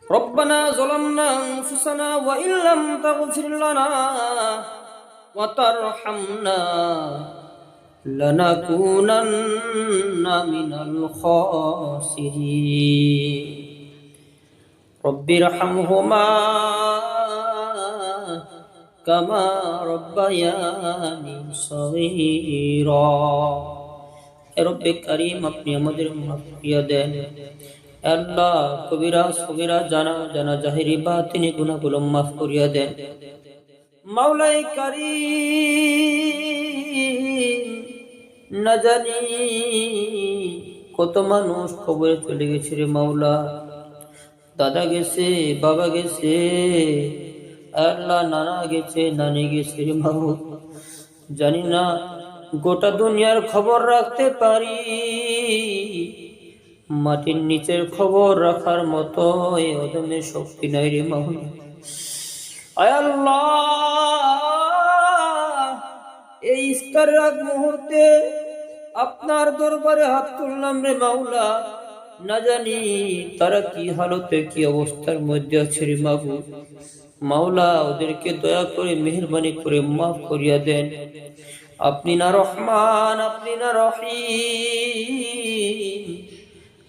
ربنا ظلمنا أنفسنا وإن لم تغفر لنا وترحمنا لنكونن من الخاسرين رب ارحمهما كما ربياني صغيرا رب كريم अपनी আমাদের মাফ করে দেন আল্লাহ কবিরা সগীরা জানা জানা জাহিরি বাতিনি গুনাহগুলো মাফ করিয়া দেন মাওলাই কারীম না জানি কত মানুষ কবরে চলে গেছে রে মাওলা দাদা গেছে বাবা গেছে আল্লাহ নানা গেছে নানি গেছে রে মাবুদ জানি না গোটা দুনিয়ার খবর রাখতে পারি মাটির নিচের খবর রাখার মতো এই অদম্য শক্তি নাই রে মাওলা আয় আল্লাহ এই ইফতারের আগ মুহূর্তে আপনার দরবারে হাত তুললাম রে মাওলা না জানি তারা কি হালতে কি অবস্থার মধ্যে আছে রে মাবুদ মাওলা ওদেরকে দয়া করে মেহেরবানি করে মাফ করিয়া দেন আপনি না রহমান আপনি না রহিম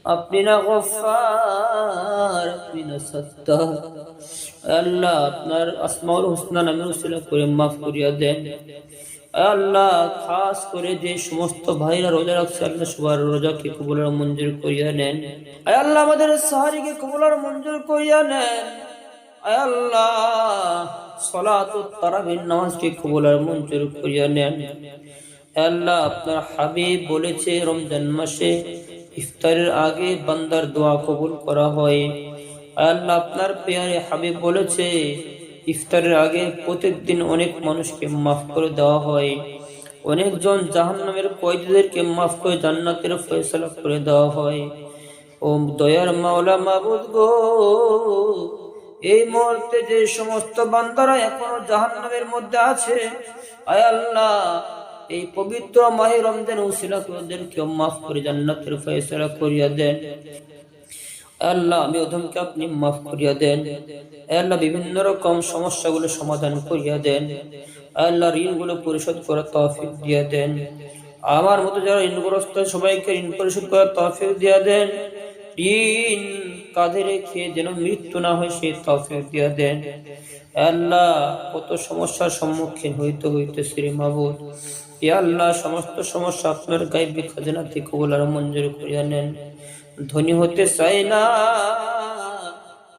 আপনি না গফফার আপনি না সত্তার আল্লাহ আপনার আসমাউল হুসনা নামে উসিলা করে মাফ করিয়া দেন আল্লাহ খাস করে যে সমস্ত ভাইরা রোজা রাখছে আল্লাহ সবার রোজাকে কবুল আর মঞ্জুর করিয়া নেন আল্লাহ আমাদের সাহারিকে কবুল আর মঞ্জুর করিয়া নেন আল্লাহ সালাতুত তারাবির নামাজকে কবুল আর মঞ্জুর করিয়া নেন আল্লাহ আপনার হাবিব বলেছে রমজান মাসে ইফতারের আগে বান্দার দোয়া কবুল করা হয় আল্লাহ আপনার পেয়ারে হাবিব বলেছে ইফতারের আগে প্রত্যেকদিন অনেক মানুষকে মাফ করে দেওয়া হয় অনেকজন জাহান্নামের কয়েদিদেরকে মাফ করে জান্নাতের ফয়সালা করে দেওয়া হয় ও দয়ার মাওলা মাবুদ গো এই মুহূর্তে যে সমস্ত বান্দারা এখনো জাহান্নামের মধ্যে আছে আয় আল্লাহ এই পবিত্র মাহে রমজান উসিলা করে ওদেরকে মাফ করে জান্নাতের ফয়সালা করিয়া দেন আল্লাহ আমি ওদেরকে আপনি মাফ করিয়া দেন আল্লাহ বিভিন্ন রকম সমস্যাগুলো সমাধান করিয়া দেন আল্লাহ ঋণগুলো পরিশোধ করার তৌফিক দিয়া দেন আমার মতো যারা ঋণগ্রস্ত সবাইকে ঋণ পরিশোধ করার তৌফিক দিয়া দেন ঋণ কাঁধে রেখে যেন মৃত্যু না হয় সেই তৌফিক দিয়া দেন আল্লাহ কত সমস্যার সম্মুখীন হইতেছে রে মাবুদ ইয়া আল্লাহ সমস্ত সমস্যা আপনার গায়বী খাজানা থেকে কবুল আর মঞ্জুর করিয়া নেন ধনী হতে চাই না